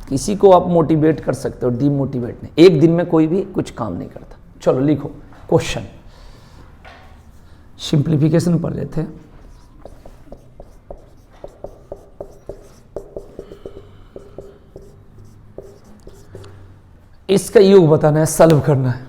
किसी को आप मोटिवेट कर सकते हो, डीमोटिवेट नहीं। एक दिन में कोई भी कुछ काम नहीं करता। चलो लिखो क्वेश्चन, सिंप्लीफिकेशन पढ़ रहे थे। इसका योग बताना है, सॉल्व करना है।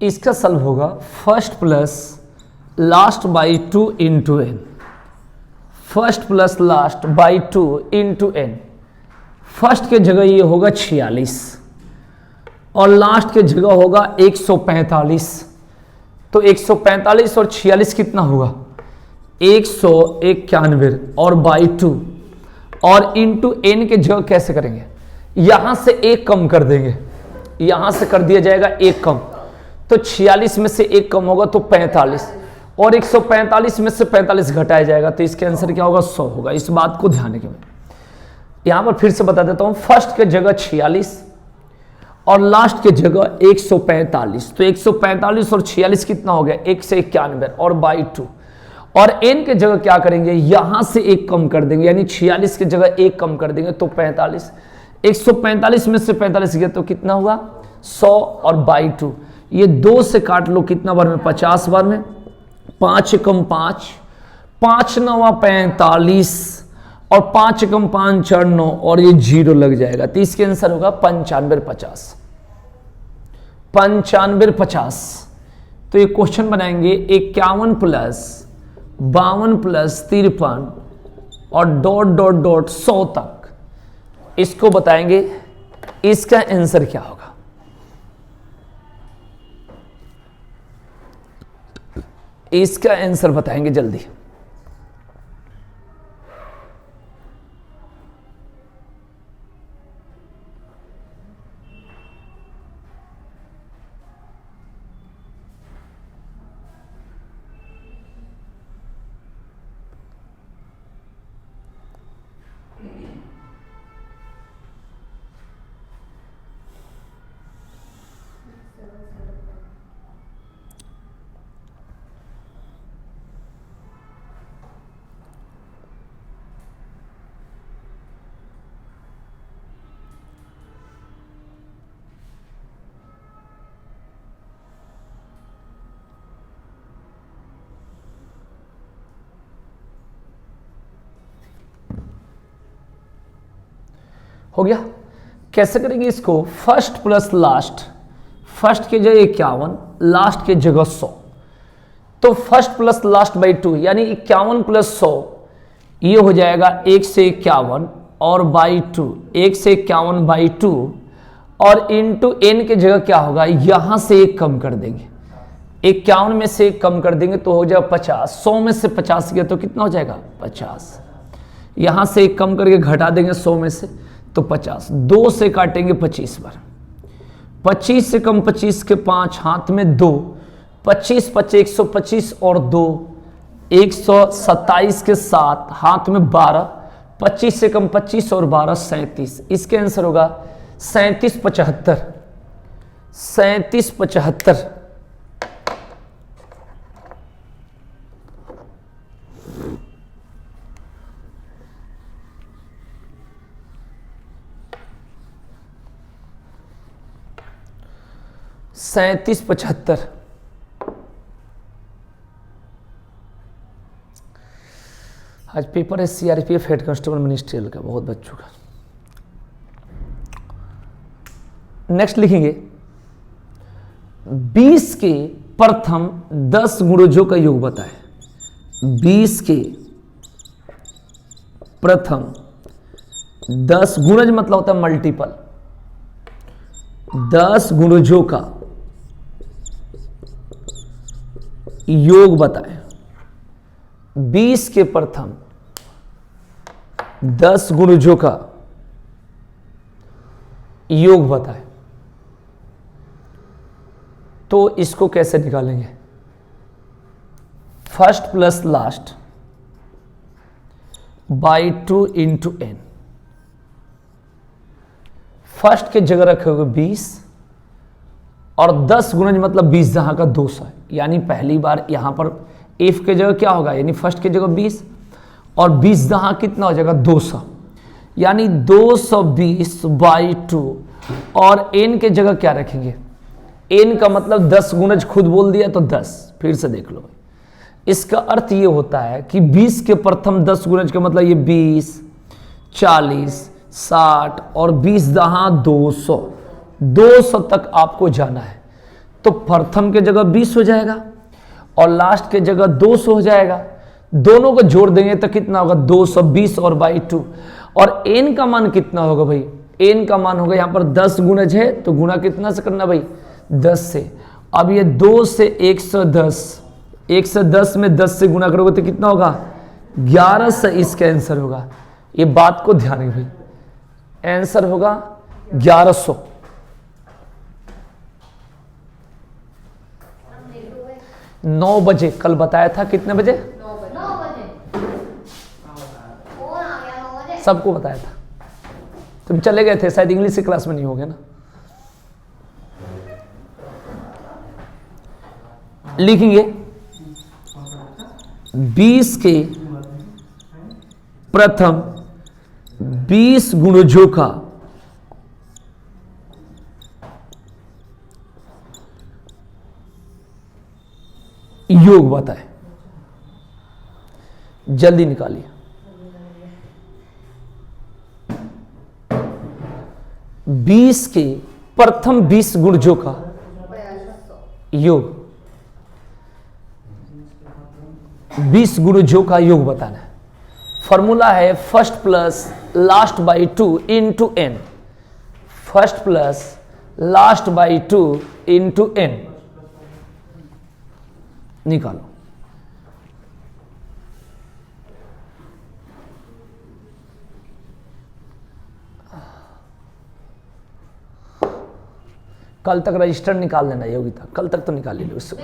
इसका सॉल्व होगा first plus last by 2 into n. First plus last by 2 into n. First के जगह ये होगा 46 और लास्ट के जगह होगा 145। तो 145 और 46 कितना होगा? 191 और बाई 2 और इंटू एन के जगह कैसे करेंगे? यहां से एक कम कर देंगे, यहां से कर दिया जाएगा एक कम, तो 46 में से एक कम होगा तो 45 और 145 में से 45 घटाया जाएगा, तो इसके आंसर क्या होगा? 100 होगा। इस बात को ध्यान रखें। यहां पर फिर से बता देता हूं, फर्स्ट के जगह 46 और लास्ट के जगह 145, तो 145 और 46 कितना हो गया? 191 और बाई 2 और n के जगह क्या करेंगे? यहां से एक कम कर देंगे, यानी 46 के जगह एक कम कर देंगे तो 45। 145 में से 45 गया तो कितना हुआ? 100 और बाई 2, ये 2 से काट लो, कितना बार में? 50 बार में। 5 कम 5, 5 9 45 और 5 कम 5 4 9 और ये 0 लग जाएगा, तो इसके आंसर होगा 95 50। 95 50। तो ये क्वेश्चन बनाएंगे 51 प्लस 52 प्लस 53 और डॉट डॉट डॉट 100 तक, इसको बताएंगे। इसका आंसर क्या होगा? इसका आंसर बताएंगे जल्दी। हो गया। कैसे करेंगे इसको? फर्स्ट प्लस लास्ट, फर्स्ट के जगह 51, लास्ट के जगह 100, तो फर्स्ट प्लस लास्ट बाई 2 यानी 51 प्लस 100, ये हो जाएगा 151 और बाई 2, 151 बाई 2 और इंटू एन के जगह क्या होगा? यहां से एक कम कर देंगे, 51 में से एक कम कर देंगे तो हो जाएगा 50। 100 में से 50 गया तो कितना हो जाएगा? 50। यहां से एक कम करके घटा देंगे 100 में से तो 50। 2 से काटेंगे 25 बार, 25 से कम 25 के 5, हाथ में 2, 25 25 125 और 2 127 के 7, हाथ में 12, 25 से कम 25 और 12 37। इसके आंसर होगा 37 75। 37 75। सैंतीस 75। आज पेपर है सीआरपीएफ हेड कांस्टेबल मिनिस्ट्रियल का, बहुत बच्चों का। नेक्स्ट लिखेंगे 20 के प्रथम 10 गुणजों का योग बताएं। 20 के प्रथम 10 गुणज मतलब होता है मल्टीपल, 10 गुणजों का योग बताएं। 20 के प्रथम 10 गुणजों का योग बताएं। तो इसको कैसे निकालेंगे? First plus last by 2 into n. First के जगह रखोगे 20 और 10 गुणज मतलब 20 जहां का 200 है, यानी पहली बार यहां पर एफ के जगह क्या होगा, यानी फर्स्ट के जगह 20 और 20 जहां कितना हो जाएगा 200, यानी 220 बाई 2 और एन के जगह क्या रखेंगे? एन का मतलब 10 गुणज खुद बोल दिया तो 10, फिर से देख लो। इसका अर्थ ये होता है कि 20 के प्रथम 10 गुणज का मतलब ये 20, 40, 60 और 20 दहां 200, 200 तक आपको जाना है। तो प्रथम के जगह 20 हो जाएगा और लास्ट के जगह 200 हो जाएगा। दोनों को जोड़ देंगे तो कितना होगा? 220 और बाई 2। और एन का मान कितना होगा भाई? एन का मान होगा, यहां पर 10 गुणज है तो गुणा कितना से करना भाई? 10 से। अब ये 2 से 110, 110 में 10 से गुणा करोगे तो कितना होगा? 11 से इसका आंसर होगा। ये बात को ध्यान रखिए भाई, आंसर होगा 1100। नौ बजे कल बताया था, कितने बजे? 9 बजे। सबको बताया था, तुम चले गए थे शायद, इंग्लिश की क्लास में नहीं हो गया ना। लिखेंगे 20 के प्रथम 20 गुणजों का योग बताएं। जल्दी निकालिए। 20 के प्रथम 20 गुणजों का योग, 20 गुणजों का योग बताना है। फॉर्मूला है first plus last by 2 into n. First plus last by 2 into n निकालो। कल तक रजिस्टर निकाल लेना योगिता, कल तक तो निकाल लो उससे।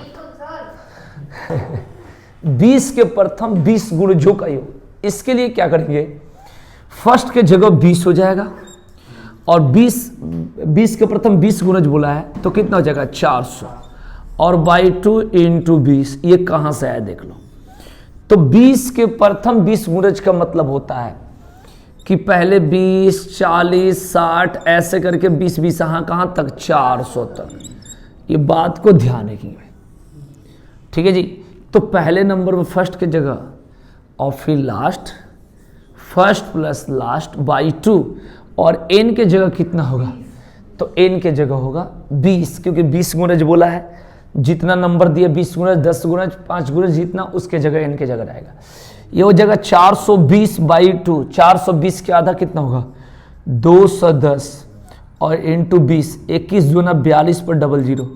20 के प्रथम 20 गुणजों का योग, इसके लिए क्या करेंगे? फर्स्ट के जगह 20 हो जाएगा और 20 के प्रथम 20 गुणज बोला है तो कितना हो जाएगा? 400 और बाई 2 इंटू 20। ये कहां से आया देख लो। तो 20 के प्रथम 20 गुणज का मतलब होता है कि पहले 20, 40, 60 ऐसे करके 20 कहां तक? 400 तक। ये बात को ध्यान रखिए, ठीक है जी। तो पहले नंबर में फर्स्ट के जगह और फिर last, first plus last by 2 और एन के जगह कितना होगा? तो एन के जगह होगा 20, क्योंकि 20 गुणज बोला है। जितना नंबर दिया 20 गुणज, 10 गुणज, 5 गुणज, जितना उसके जगह एन के जगह रहेगा। ये हो जाएगा 420 बाई 2। 420 के आधा कितना होगा? 210 और इंटू 20, 21 दूना 42 पर 00।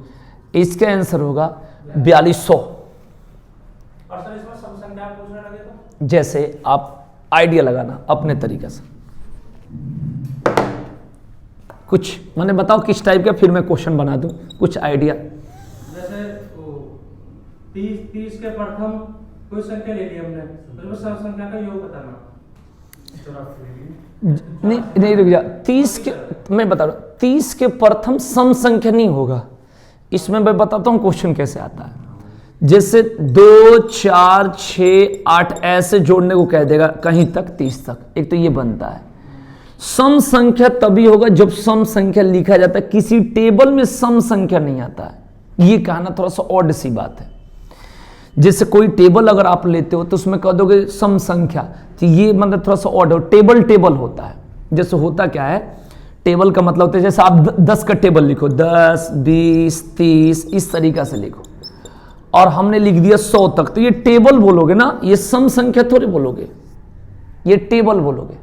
इसका आंसर होगा 4200। जैसे आप आइडिया लगाना अपने तरीके से, कुछ मैंने बताओ किस टाइप का, फिर मैं क्वेश्चन बना दूं कुछ आइडिया। जैसे 30 के प्रथम कोई संख्या ले ली हमने, तो सब संख्या का योग बताना। नहीं रुक जा। 30 के, मैं बता रहा हूं, 30 के प्रथम सम संख्या नहीं होगा। इसमें मैं बताता हूं क्वेश्चन कैसे आता है। जैसे 2, 4, 6, 8 ऐसे जोड़ने को कह देगा कहीं तक 30 तक, एक तो ये बनता है। सम संख्या तभी होगा जब सम संख्या लिखा जाता है, किसी टेबल में सम संख्या नहीं आता है। ये कहना थोड़ा सा ऑड सी बात है। जैसे कोई टेबल अगर आप लेते हो तो उसमें कह दोगे सम संख्या, तो ये मतलब थोड़ा सा ऑड हो। टेबल होता है। जैसे होता क्या है, टेबल का मतलब होता है जैसे आप 10 का टेबल लिखो, 10, 20, 30 इस तरीका से लिखो, और हमने लिख दिया 100 तक, तो ये टेबल बोलोगे ना, ये सम संख्या थोड़ी बोलोगे, ये टेबल बोलोगे।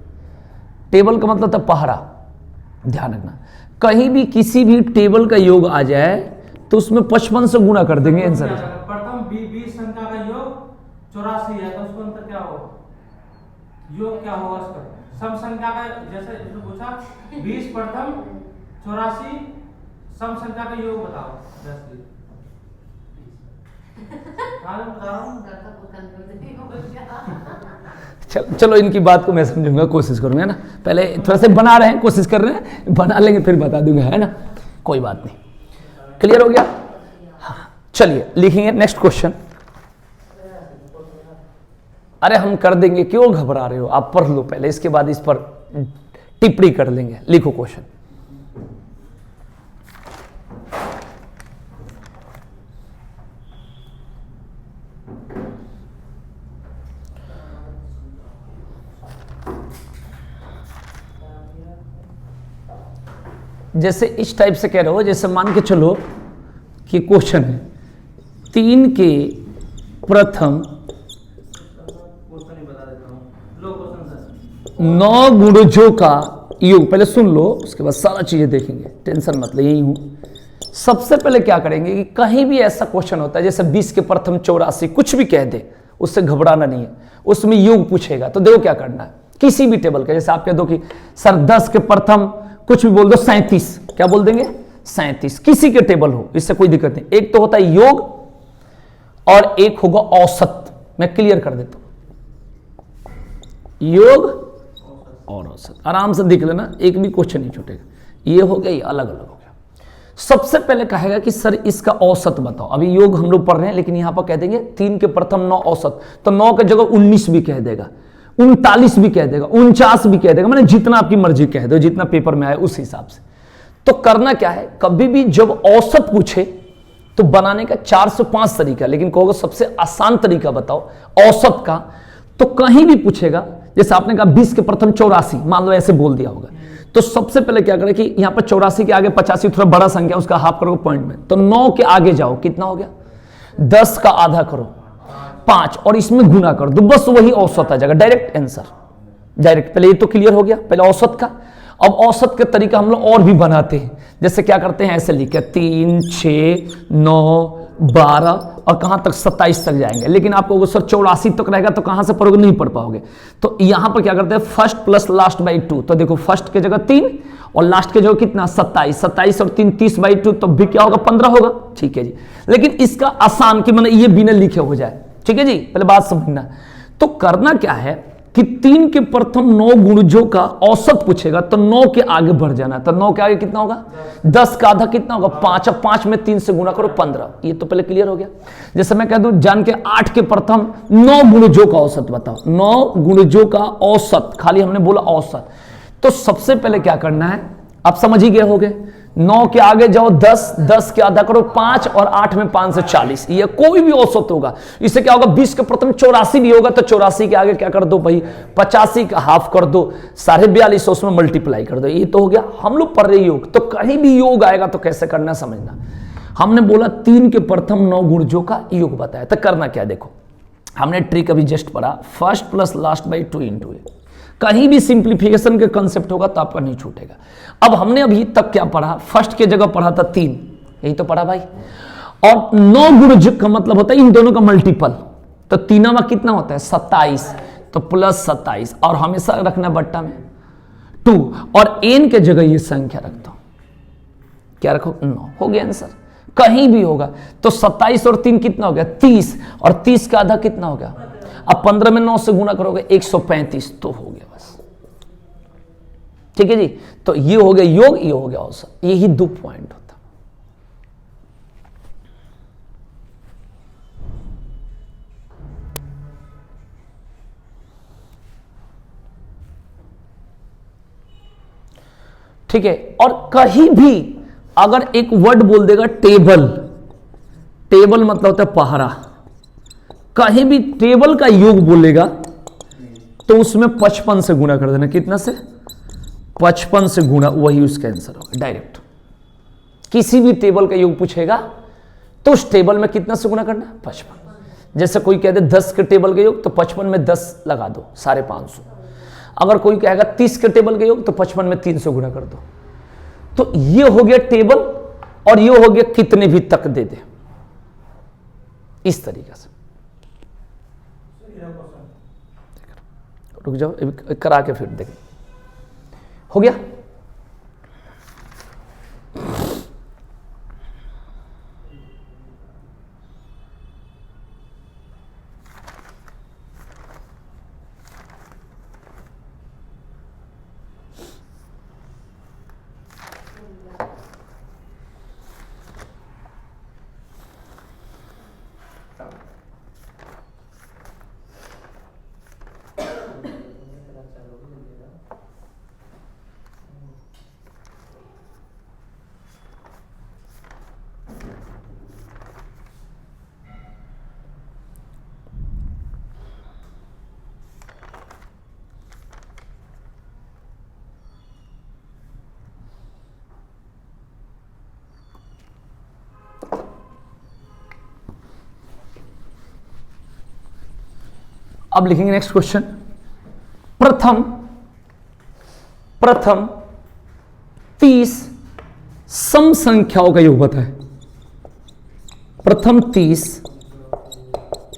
टेबल का मतलब था पहरा, ध्यान रखना। कहीं भी किसी भी टेबल का योग आ जाए तो उसमें 55 से गुणा कर देंगे आंसर। प्रथम 20 संख्या का योग 84 है, तो उसको अंतर क्या होगा, योग क्या होगा उसका? सम संख्या का, जैसे इसने पूछा 20 प्रथम 84 सम संख्या का योग बताओ। चलो इनकी बात को मैं समझूंगा, कोशिश करूंगा ना। पहले थोड़ा सा बना रहे हैं, कोशिश कर रहे हैं, बना लेंगे फिर बता दूंगा, है ना, कोई बात नहीं। क्लियर हो गया? हाँ, चलिए लिखेंगे नेक्स्ट क्वेश्चन। अरे हम कर देंगे, क्यों घबरा रहे हो, आप पढ़ लो पहले, इसके बाद इस पर टिप्पणी कर लेंगे। लिखो क्वेश्चन। जैसे इस टाइप से कह रहे हो, जैसे मान के चलो कि क्वेश्चन है 3 के प्रथम 9 गुणजों का योग। पहले सुन लो, उसके बाद सारा चीजें देखेंगे, टेंशन मत ले, यही हूं। सबसे पहले क्या करेंगे कि कहीं भी ऐसा क्वेश्चन होता है जैसे 20 के प्रथम 84, कुछ भी कह दे, उससे घबराना नहीं है, उसमें योग पूछेगा तो देखो क्या करना है। किसी भी टेबल का, जैसे आप कह दो कि सर 10 के प्रथम कुछ भी बोल दो 37, क्या बोल देंगे 37, किसी के टेबल हो, इससे कोई दिक्कत नहीं। एक तो होता है योग और एक होगा औसत। मैं क्लियर कर देता हूं, योग और औसत, आराम से देख लेना, एक भी क्वेश्चन नहीं छूटेगा। ये हो गया, ये अलग अलग हो गया। सबसे पहले कहेगा कि सर इसका औसत बताओ। अभी योग हम लोग पढ़ रहे हैं, लेकिन यहां पर कह देंगे 3 के प्रथम 9 औसत, तो 9 की जगह 19 भी कह देगा, 39 भी कह देगा, 49 भी कह देगा, मैंने जितना आपकी मर्जी कह दो, जितना पेपर में आए उस हिसाब से। तो करना क्या है, कभी भी जब औसत पूछे तो बनाने का 4 से 5 तरीका, लेकिन कहोगे सबसे आसान तरीका बताओ औसत का, तो कहीं भी पूछेगा। जैसे आपने कहा 20 के प्रथम 84, मान लो ऐसे बोल दिया होगा, तो सबसे पहले क्या करें कि यहां पर 84 के आगे 85 थोड़ा बड़ा संख्या, उसका हाफ करोगे पॉइंट में, तो 9 के आगे जाओ, कितना हो गया 10 का आधा करो 5 और इसमें गुना कर दो, बस वही औसत आ जाएगा, डायरेक्ट आंसर, डायरेक्ट। पहले ये तो क्लियर हो गया, पहले औसत का। अब औसत के तरीका हम लोग और भी बनाते हैं, जैसे क्या करते हैं, ऐसे लिखे 3, 6, 9, 12 और कहां तक 27 तक जाएंगे। लेकिन आपको सर 84 तक रहेगा तो कहां से पढ़ोगे, नहीं पढ़ पाओगे। तो यहां पर क्या करते हैं, फर्स्ट प्लस लास्ट बाई 2, तो देखो फर्स्ट की जगह 3 और लास्ट की जगह कितना 27, 27 और 3 30/2, तो भी क्या होगा 15 होगा। ठीक है जी, लेकिन इसका आसान कि मैंने ये बिना लिखे हो जाए, ठीक है जी, पहले बात समझना। तो करना क्या है कि 3 के प्रथम 9 गुणजों का औसत पूछेगा तो 9 के आगे बढ़ जाना, तो 9 के आगे कितना होगा 10 का आधा कितना होगा 5, अब 5 में 3 से गुणा करो 15। ये तो पहले क्लियर हो गया। जैसे मैं कह दूं जान के 8 के प्रथम 9 गुणजों का औसत बताओ, 9 गुणजों का औसत, खाली हमने बोला औसत। तो सबसे पहले क्या करना है, आप समझ ही गए होगे, 9 के आगे जाओ 10, 10 के आधा करो 5 और 8 में 5 से 40, ये कोई भी औसत होगा। इससे क्या होगा 20 के प्रथम 84 भी होगा, तो 84 के आगे क्या कर दो भाई 85 का हाफ कर दो, 4250 उसमें मल्टीप्लाई कर दो, ये तो हो गया। हम लोग पढ़ रहे योग, तो कहीं भी योग आएगा तो कैसे करना समझना। हमने बोला 3 के प्रथम 9 गुणजों का योग बताया, तो करना क्या, देखो हमने ट्रिक अभी जस्ट पढ़ा, first plus last by 2 into a. कहीं भी सिंप्लीफिकेशन के कंसेप्ट होगा तो आपका नहीं छूटेगा। अब हमने अभी तक क्या पढ़ा, फर्स्ट के जगह पढ़ा था 3, यही तो पढ़ा भाई, और 9 गुणज का मतलब होता है इन दोनों का मल्टीपल, तो 3 में कितना होता है 27, तो प्लस 27, और हमेशा रखना बट्टा में 2, और n के जगह ये संख्या रखता हूं, क्या रखो 9, हो गया आंसर। कहीं भी होगा तो 27 और 3 कितना हो गया 30, और 30 का आधा कितना हो गया, अब 15 में 9 से गुणा करोगे 135, तो हो गया बस। ठीक है जी, तो ये हो गया योग, ये हो गया औसत, यही 2 पॉइंट होता। ठीक है, और कहीं भी अगर एक वर्ड बोल देगा टेबल, टेबल मतलब होता है पहरा, कहीं भी टेबल का योग बोलेगा तो उसमें 55 से गुणा कर देना, कितना से 55 से गुणा, वही उसका आंसर होगा डायरेक्ट। किसी भी टेबल का योग पूछेगा तो उस टेबल में कितना से गुणा करना 55। जैसे कोई कह दे 10 के टेबल का योग, तो 55 में 10 लगा दो 550। अगर कोई कहेगा 30 के टेबल का योग तो 55 में 3 से गुणा कर दो। तो ये हो गया टेबल और ये हो गया कितने भी तक दे दे, इस तरीके से। रुक जाओ, करा के फिर देखें। हो गया? अब लिखेंगे नेक्स्ट क्वेश्चन। प्रथम 30 सम संख्याओं का योग बताएं। प्रथम 30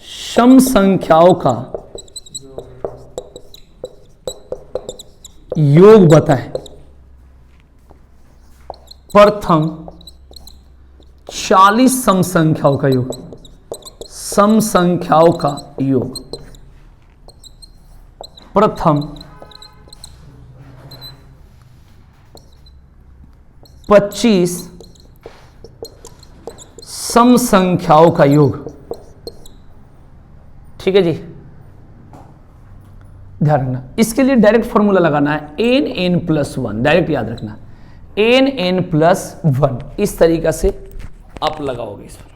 सम संख्याओं का योग बताएं। प्रथम 40 सम संख्याओं का योग, सम संख्याओं का योग। प्रथम 25 सम संख्याओं का योग। ठीक है जी, ध्यान रखना, इसके लिए डायरेक्ट फॉर्मूला लगाना है, n+1, डायरेक्ट याद रखना, n+1, इस तरीका से आप लगाओगे इस पर।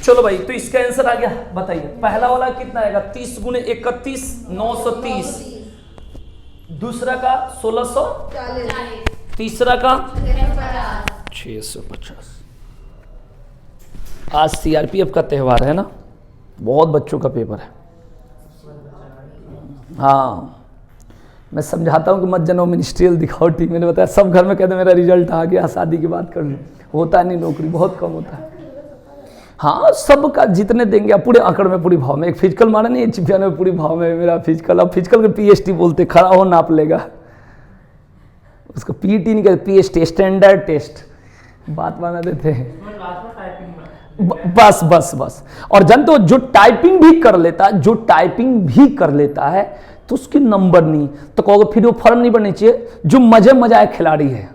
चलो भाई, तो इसका आंसर आ गया, बताइए पहला वाला कितना आएगा, 30 गुने 31 930, दूसरा का 1640, तीसरा का 650। आज सीआरपीएफ का त्यौहार है ना, बहुत बच्चों का पेपर है। हाँ, मैं समझाता हूँ कि मत जनो मिनिस्ट्रियल दिखाओ टीम, मैंने बताया सब घर में कहते मेरा रिजल्ट आ गया, शादी की बात कर लो, होता नहीं, नौकरी बहुत कम होता है। हाँ, सबका जितने देंगे, अब पूरे आंकड़ में पूरी भाव में, एक फिजिकल मारा नहीं, चैंपियन में पूरी भाव में मेरा फिजिकल, अब फिजिकल के पीएचटी बोलते, खड़ा हो नाप लेगा, उसको पीटी नहीं कहते, पीएचटी स्टैंडर्ड टेस्ट, बात बना देते हैं। बस बस बस। और जानते हो जो टाइपिंग भी कर लेता है, जो टाइपिंग भी कर लेता है तो उसकी नंबर नहीं, तो कहोगे फिर वो फर्म नहीं बननी चाहिए, जो मजे मजाए खिलाड़ी है,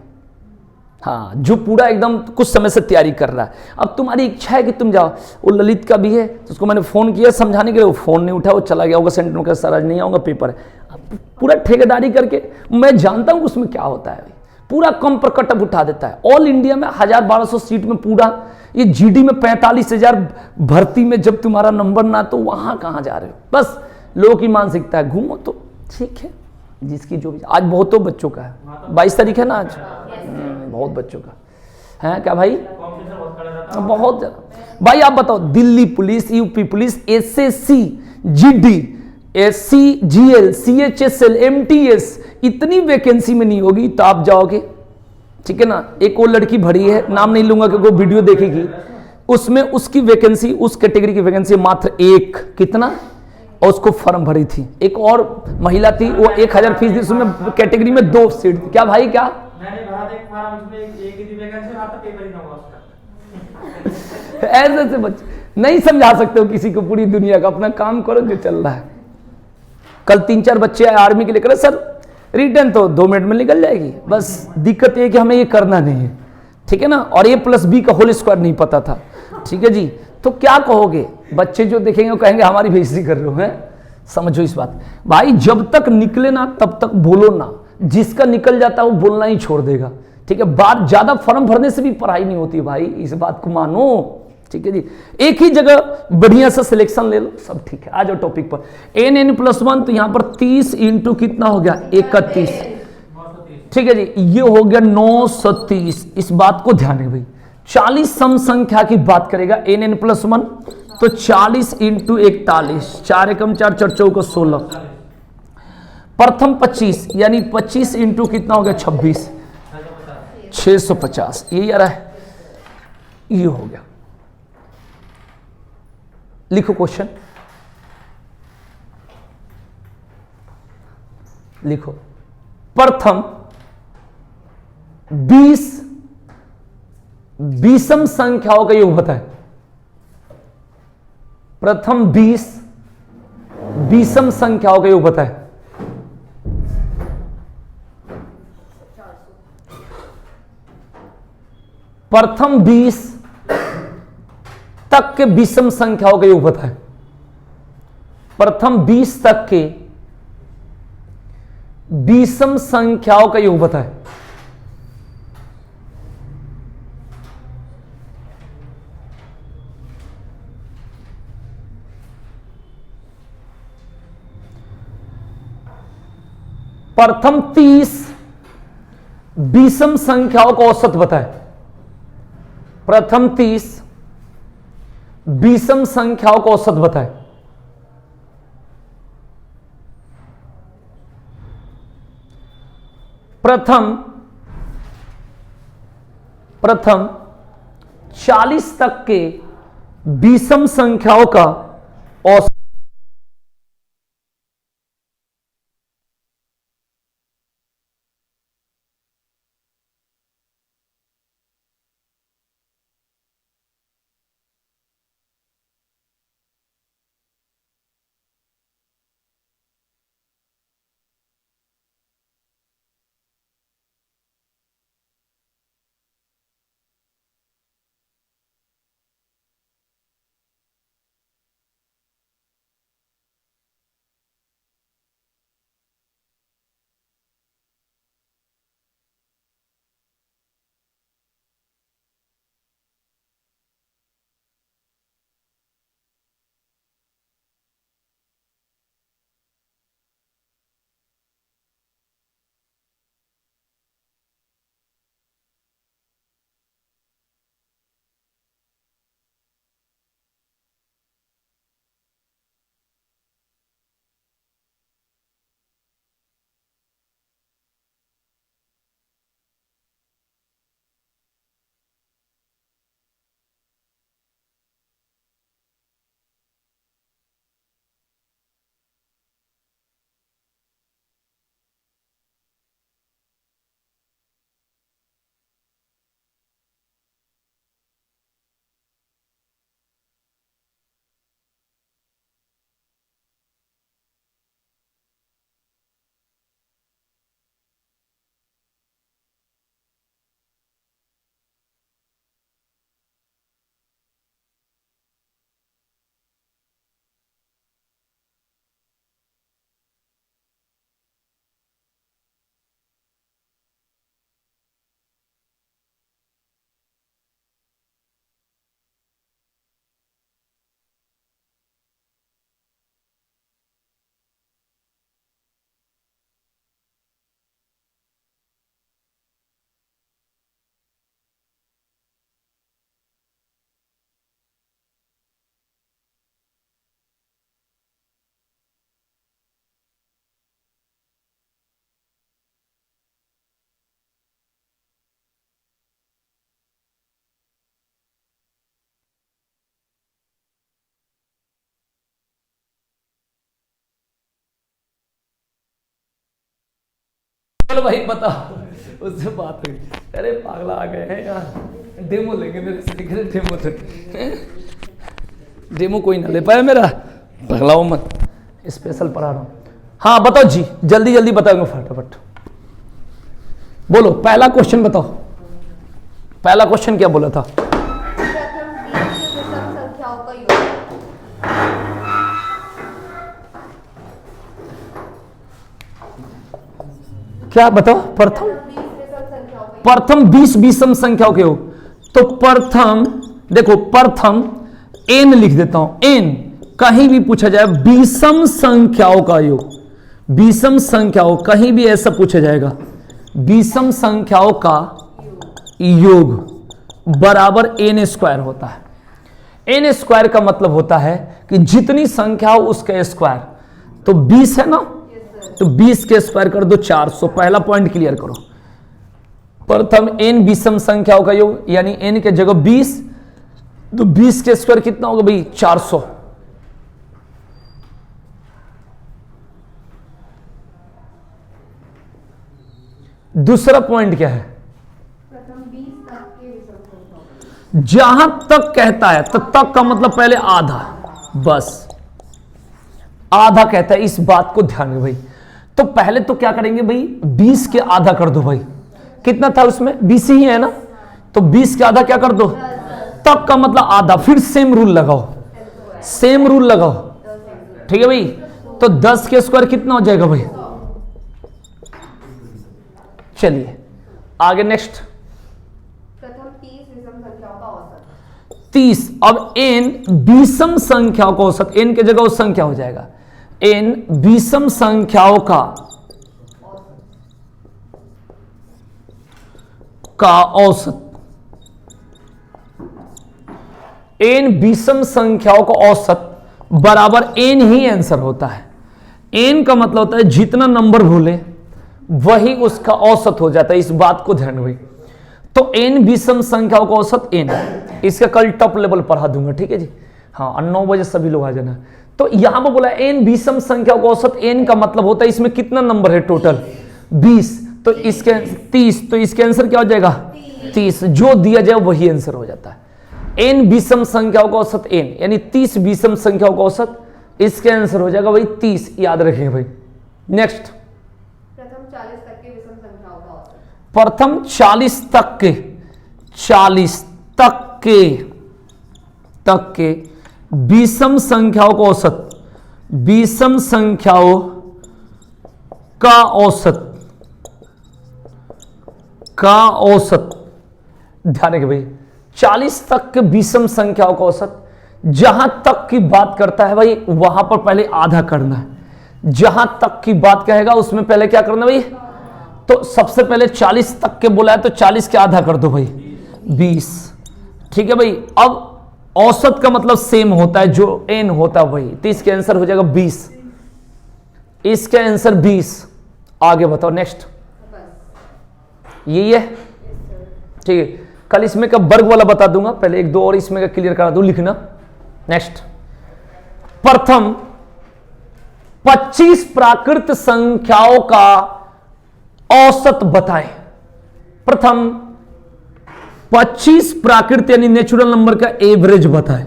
हाँ, जो पूरा एकदम कुछ समय से तैयारी कर रहा है। अब तुम्हारी इच्छा है कि तुम जाओ, वो ललित का भी है, तो उसको मैंने फ़ोन किया समझाने के लिए, वो फ़ोन नहीं उठा, वो चला गया होगा सेंटर में, सर आज नहीं आऊँगा, पेपर है। पूरा ठेकेदारी करके, मैं जानता हूँ उसमें क्या होता है, पूरा कम पर कटअप उठा देता है। ऑल इंडिया में 1200 सीट में पूरा, ये जीडी में 45,000 भर्ती में जब तुम्हारा नंबर ना, तो वहाँ कहाँ जा रहे हो। बस लोगों की मानसिकता है, घूमो तो ठीक है, जिसकी जो भी। आज बहुतों बच्चों का है, 22 तारीख है ना आज, बहुत बच्चों का है क्या भाई, बहुत ज्यादा। भाई आप बताओ, Delhi police, UP police, SSC, GD, SC, GL, CHSL, MTS, इतनी वैकेंसी में नहीं होगी तो आप जाओगे, ठीक है ना। एक वो लड़की भरी है, नाम नहीं लूंगा क्योंकि वो वीडियो देखेगी, उसमें उसकी वैकेंसी, उस कैटेगरी की वैकेंसी मात्र एक, कितना, और उसको फॉर्म भरी थी। एक और महिला थी, वो 1000 फीस दी, उसमें कैटेगरी में 2 सीट थी। क्या भाई, क्या मैंने भरा था एक फॉर्म, इसमें एक ही वैकेंसी, वहां तक पेपर ही ना हुआ उसका। ऐसे ऐसे बच्चे नहीं समझा सकते हो किसी को, पूरी दुनिया का, अपना काम करो जो चल रहा है। कल 3-4 बच्चे आए आर्मी के लिए, करे सर रिटर्न तो 2 मिनट में निकल जाएगी, बस दिक्कत ये कि हमें ये करना नहीं है, ठीक है ना, और A+B का होल स्क्वायर नहीं पता था, ठीक है जी। तो क्या कहोगे, बच्चे जो देखेंगे वो कहेंगे हमारी बेइज्जती कर रहे हो, हैं, समझो इस बात। भाई जब तक निकले ना तब तक बोलो ना, जिसका निकल जाता है वो बोलना ही छोड़ देगा, ठीक है। बात ज्यादा फॉर्म भरने से भी पढ़ाई नहीं होती भाई, इस बात को मानो, ठीक है जी। एक ही जगह बढ़िया सा सिलेक्शन ले लो, सब ठीक है। आ जाओ टॉपिक पर, n+1, तो यहां पर 30 इंटू कितना हो गया, 31, ठीक है जी, ये हो गया 930। इस बात को ध्यान है भाई, 40 सम संख्या की बात करेगा n+1, तो 40 इंटू 41, 4 एकम 4, 4 चौका 16, प्रथम 25, यानी 25 इंटू कितना हो गया 26, 650, ये आ रहा है, ये हो गया। लिखो क्वेश्चन, लिखो, प्रथम 20 विषम संख्याओं का योग बताएं। प्रथम 20 विषम संख्याओं का योग बताएं। प्रथम 20 तक के विषम संख्याओं का योग बताएं। प्रथम 20 तक के विषम संख्याओं का योग बताएं। प्रथम 30 विषम संख्याओं का औसत बताएं। प्रथम 30 विषम संख्याओं का औसत बताएं। प्रथम 40 तक के विषम संख्याओं का औसत। चलो भाई बताओ, उससे बात हुई, अरे पागला आ गए हैं यार, डेमो लेंगे मेरे से, लिख रहे डेमो थे, डेमो कोई ना ले पाया मेरा, पगलाओ मत, स्पेशल पढ़ा रहा हूँ। हाँ बताओ जी, जल्दी जल्दी बताओगे फटाफट, बोलो पहला क्वेश्चन बताओ, पहला क्वेश्चन क्या बोला था? प्रथम 20 विषम संख्याओं का योग। क्या बताओ? प्रथम 20 विषम संख्याओं का योग। प्रथम 20 विषम संख्याओं के योग। तो प्रथम देखो, प्रथम एन लिख देता हूं, एन कहीं भी पूछा जाए विषम संख्याओं का योग, विषम संख्याओं कहीं भी ऐसा पूछा जाएगा, विषम संख्याओं का योग बराबर एन स्क्वायर होता है। एन स्क्वायर का मतलब होता है कि जितनी संख्या हो उसका स्क्वायर, तो 20 है ना, तो 20 के स्क्वायर कर दो 400। पहला पॉइंट क्लियर करो, प्रथम एन विषम संख्याओं का योग, यानी एन के जगह 20, तो 20 के स्क्वायर कितना होगा भाई? 400। दूसरा पॉइंट क्या है? प्रथम 20 तक के विषम संख्याओं। जहां तक कहता है तो तक का मतलब पहले आधा, बस आधा कहता है, इस बात को ध्यान में भाई। तो पहले तो क्या करेंगे भाई, 20 के आधा कर दो भाई, कितना था उसमें? 20 ही है ना, तो 20 के आधा क्या कर दो? तक का मतलब आधा। फिर सेम रूल लगाओ, सेम रूल लगाओ, ठीक है भाई। तो 10 के स्क्वायर कितना हो जाएगा भाई? चलिए आगे नेक्स्ट। प्रथम 30 विषम संख्याओं का औसत। 30। अब एन विषम संख्याओं का औसत, एन के जगह उस संख्या हो जाएगा, एन विषम संख्याओं का औसत, एन विषम संख्याओं का औसत बराबर एन ही आंसर होता है। एन का मतलब होता है जितना नंबर भूले वही उसका औसत हो जाता है, इस बात को ध्यान में। तो एन विषम संख्याओं का औसत एन, इसका कल टॉप लेवल पढ़ा दूंगा, ठीक है जी। हाँ, 9 बजे सभी लोग आ जाना। तो यहां पर बोला एन विषम संख्याओं का औसत, एन का मतलब होता है इसमें कितना नंबर है टोटल? 20, तो इसके 30, तो इसके आंसर क्या हो जाएगा? 30। जो दिया जाए वही आंसर हो जाता है। एन विषम संख्याओं का औसत एन, यानी 30 विषम संख्याओं का औसत, इसके आंसर हो जाएगा भाई 30, याद रखेंगे भाई। नेक्स्ट, प्रथम 40 तक के विषम संख्याओं का औसत। प्रथम 40 तक के, 40 तक के विषम संख्याओं का औसत, विषम संख्याओं का औसत, ध्यान रखिए भाई। 40 तक के विषम संख्याओं का औसत, जहां तक की बात करता है भाई वहां पर पहले आधा करना है। जहां तक की बात कहेगा उसमें पहले क्या करना भाई? तो सबसे पहले 40 तक के बोला है तो 40 के आधा कर दो भाई, 20, ठीक है भाई। अब औसत का मतलब सेम होता है, जो एन होता है वही, तो इसके आंसर हो जाएगा 20, इसके आंसर 20। आगे बताओ नेक्स्ट। यही है, ठीक है। कल इसमें का वर्ग वाला बता दूंगा, पहले 1 2 और इसमें का क्लियर करा दूं, लिखना। नेक्स्ट, प्रथम 25 प्राकृत संख्याओं का औसत बताएं। प्रथम 25 प्राकृत यानी नेचुरल नंबर का एवरेज बताएं।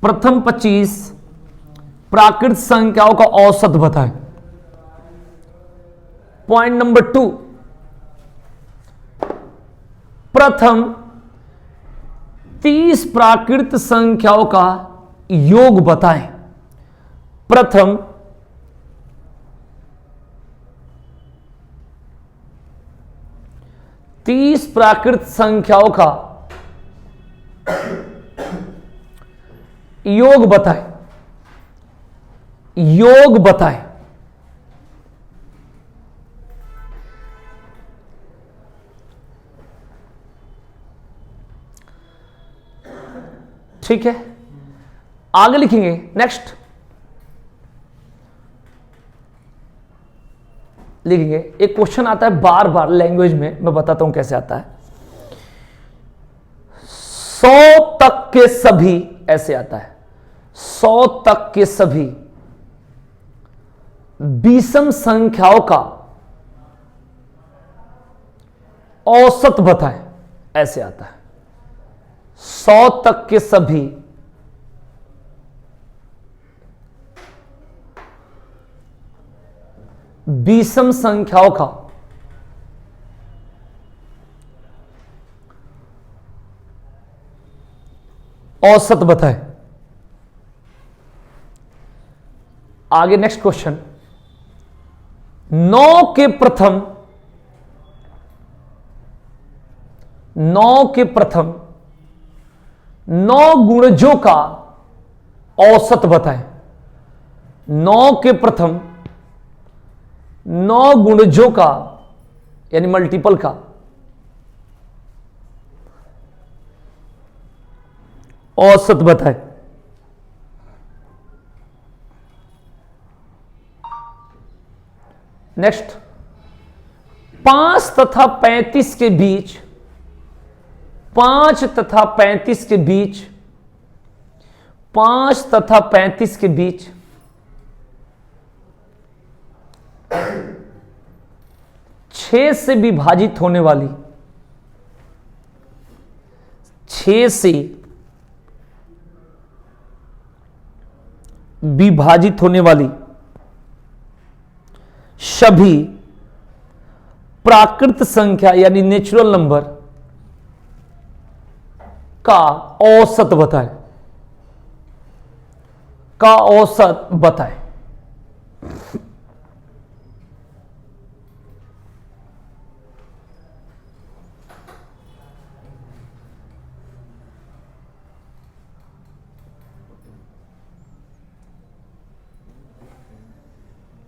प्रथम 25 प्राकृत संख्याओं का औसत बताएं। पॉइंट नंबर 2, प्रथम 30 प्राकृत संख्याओं का योग बताएं। प्रथम 30 प्राकृत संख्याओं का योग बताएं, योग बताएं। ठीक है, आगे लिखेंगे। नेक्स्ट लिखेंगे, एक क्वेश्चन आता है बार बार लैंग्वेज में, मैं बताता हूं कैसे आता है। 100 तक के सभी, ऐसे आता है, 100 तक के सभी विषम संख्याओं का औसत बताएं, ऐसे आता है। 100 तक के सभी विषम संख्याओं का औसत बताएं। आगे नेक्स्ट क्वेश्चन, 9 के प्रथम 9 गुणजों का औसत बताएं। 9 के प्रथम 9 गुणजों का यानी मल्टीपल का औसत बताएं। नेक्स्ट, 5 तथा 35 के बीच 5 तथा 35 के बीच 5 तथा 35 के बीच 6 से विभाजित होने वाली 6 से विभाजित होने वाली सभी प्राकृत संख्या यानी नेचुरल नंबर का औसत बताएं। का औसत बताएं।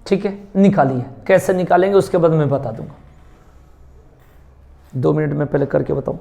ठीक है, निकालिए। कैसे निकालेंगे उसके बाद मैं बता दूंगा। 2 मिनट में पहले करके बताऊं।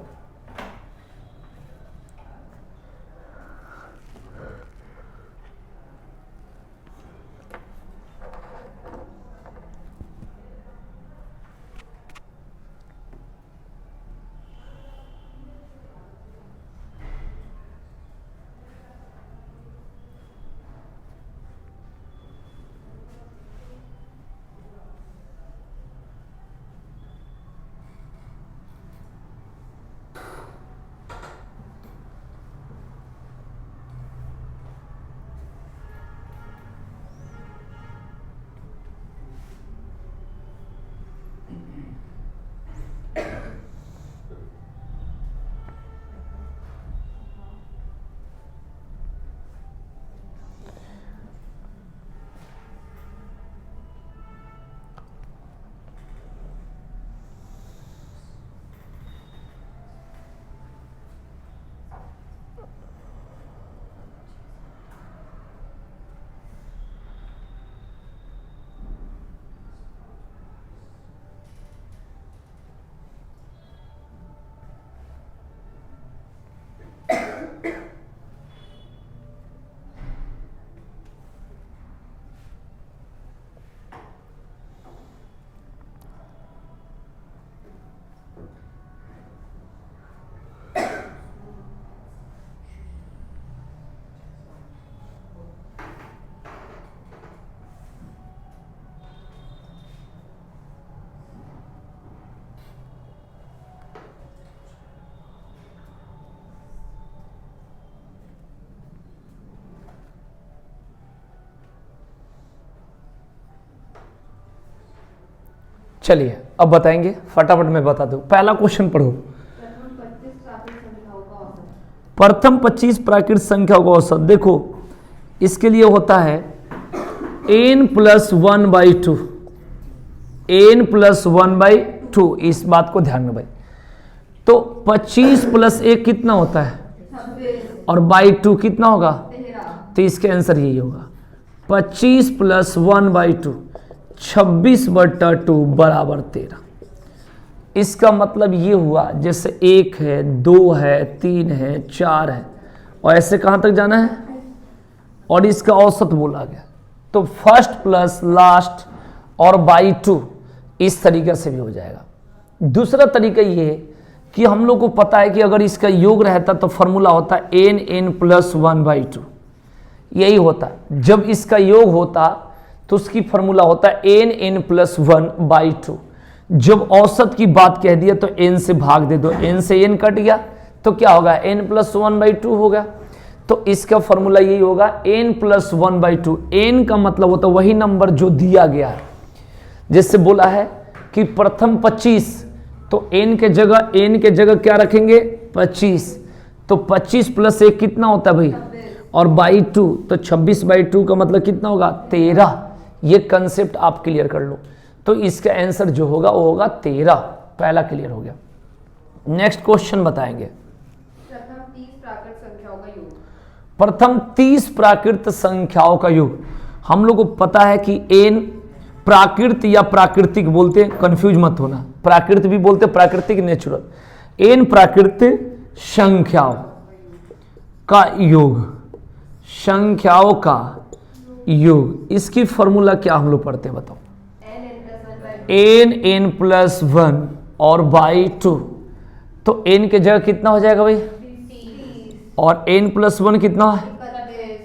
चलिए अब बताएंगे, फटाफट मैं बता दूं। पहला क्वेश्चन पढ़ो। प्रथम 25 प्राकृत संख्याओं का औसत। देखो इसके लिए होता है n+1/2, n+1/2। इस बात को ध्यान में भाई। तो 25 + 1 कितना होता है, और बाई 2 कितना होगा, तो इसके आंसर यही होगा 25 + 1/2, 26/2 बराबर 13। इसका मतलब ये हुआ जैसे 1 है, 2 है, 3 है, 4 है, और ऐसे कहाँ तक जाना है, और इसका औसत बोला गया। तो फर्स्ट प्लस लास्ट और बाई 2 इस तरीके से भी हो जाएगा। दूसरा तरीका ये है कि हम लोग को पता है कि अगर इसका योग रहता तो फॉर्मूला होता n+1/2। यही होता, जब इसका योग होता तो उसकी फॉर्मूला होता है n+1/2। जब औसत की बात कह दिया तो n से भाग दे दो, n से n कट गया तो क्या होगा, n+1/2 होगा। तो इसका फॉर्मूला यही होगा n+1/2। n का मतलब होता है वही नंबर जो दिया गया है। जैसे बोला है कि प्रथम 25, तो n के जगह क्या रखेंगे, 25। तो 25 + 1 कितना होता है भाई, और 2, तो 26/2 का मतलब कितना होगा, 13। ये कंसेप्ट आप क्लियर कर लो। तो इसका आंसर जो होगा वो होगा 13। पहला क्लियर हो गया। नेक्स्ट क्वेश्चन बताएंगे। प्रथम 30 प्राकृत संख्याओं का योग। प्रथम 30 प्राकृत संख्याओं का योग। हम लोग को पता है कि n प्राकृत या प्राकृतिक बोलते हैं, कंफ्यूज मत होना, प्राकृत भी बोलते हैं, प्राकृतिक नेचुरल। n प्राकृत संख्याओं का योग, संख्याओं का योग। इसकी फॉर्मूला क्या हम लोग पढ़ते हैं, बताओ। n+1 और /2। तो n के जगह कितना हो जाएगा भाई, और n+1 कितना है,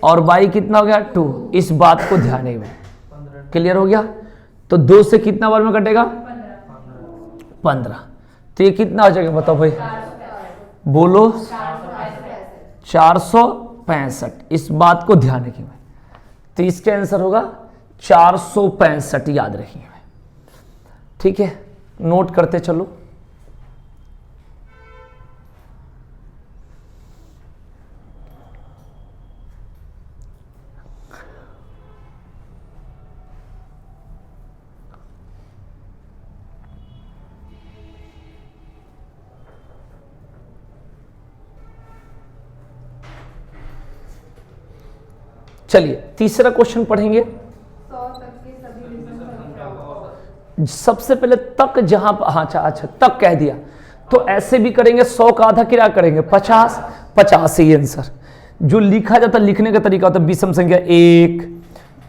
और y कितना हो गया, 2। इस बात को ध्यान में, क्लियर हो गया। तो 2 से कितना बार में कटेगा, 15। तो ये कितना हो जाएगा बताओ भाई, बोलो 465। इस बात को ध्यान रखिए भाई। तो इसका आंसर होगा 465, याद रखिए। ठीक है, नोट करते चलो। चलिए तीसरा क्वेश्चन पढ़ेंगे। 100 तक के सभी विषम संख्याओं का औसत। सबसे पहले तक, जहां अच्छा तक कह दिया तो ऐसे भी करेंगे। 100 का आधा क्या करेंगे, 50। 50 ही आंसर। जो लिखा जाता लिखने का तरीका होता है विषम संख्या 1,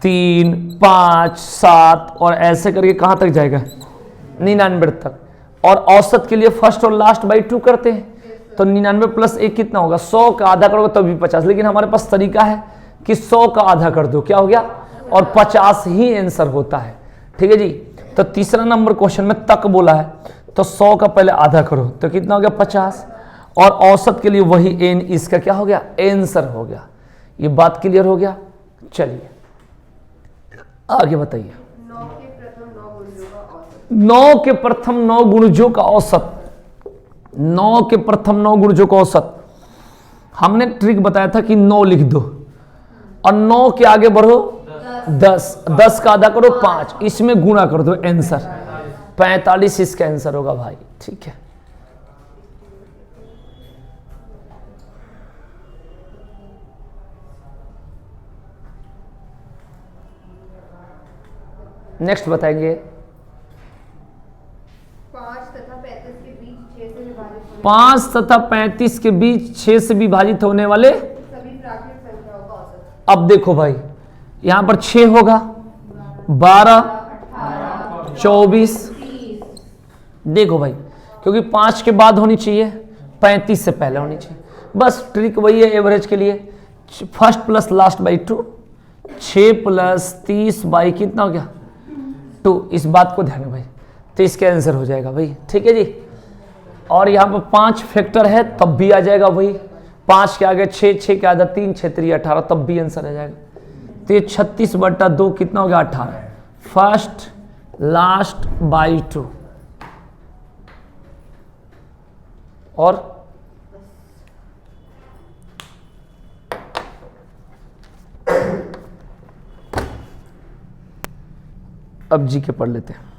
3, 5, 7 और ऐसे करके कहां तक जाएगा, 99 तक। और औसत के लिए फर्स्ट और लास्ट बाई 2 करते हैं। तो 99 + 1 कितना होगा, 100 का आधा करोगे तब भी 50। लेकिन हमारे पास तरीका है कि 100 का आधा कर दो, क्या हो गया, और 50 ही आंसर होता है। ठीक है जी। तो तीसरा नंबर क्वेश्चन में तक बोला है, तो 100 का पहले आधा करो तो कितना हो गया, 50। और औसत के लिए वही n, इसका क्या हो गया, आंसर हो गया। ये बात क्लियर हो गया। चलिए आगे बताइए। 9 के प्रथम 9 गुणजों का औसत। 9 के प्रथम 9 गुणजों का औसत। 9 के प्रथम 9 गुणजों का औसत। हमने ट्रिक बताया था कि 9 लिख दो और 9 के आगे बढ़ो 10, 10 का आधा करो 5, इसमें गुणा कर दो, आंसर 45 इसका आंसर होगा भाई। ठीक है, नेक्स्ट बताएंगे। 5 तथा 35 के बीच 6 से विभाजित होने 5 तथा 35 के बीच 6 से विभाजित होने वाले सभी प्राकृत संख्याओं का औसत। अब देखो भाई, यहां पर 6 होगा, 12, 24। देखो भाई, क्योंकि 5 के बाद होनी चाहिए, 35 से पहले होनी चाहिए। बस ट्रिक वही है एवरेज के लिए, first plus last by 2। 6 + 30 by कितना हो गया, 2। इस बात को ध्यान में भाई, तो इसका आंसर हो जाएगा भाई। ठीक है जी। और यहाँ पर 5 फैक्टर है तब भी आ जाएगा वही, 5 के आगे 6, 6 के आगे 3, 6 3 18, तब भी आंसर आ जाएगा। तो ये 36/2 कितना हो गया, 18। First last by 2। और अब जी के पढ़ लेते हैं।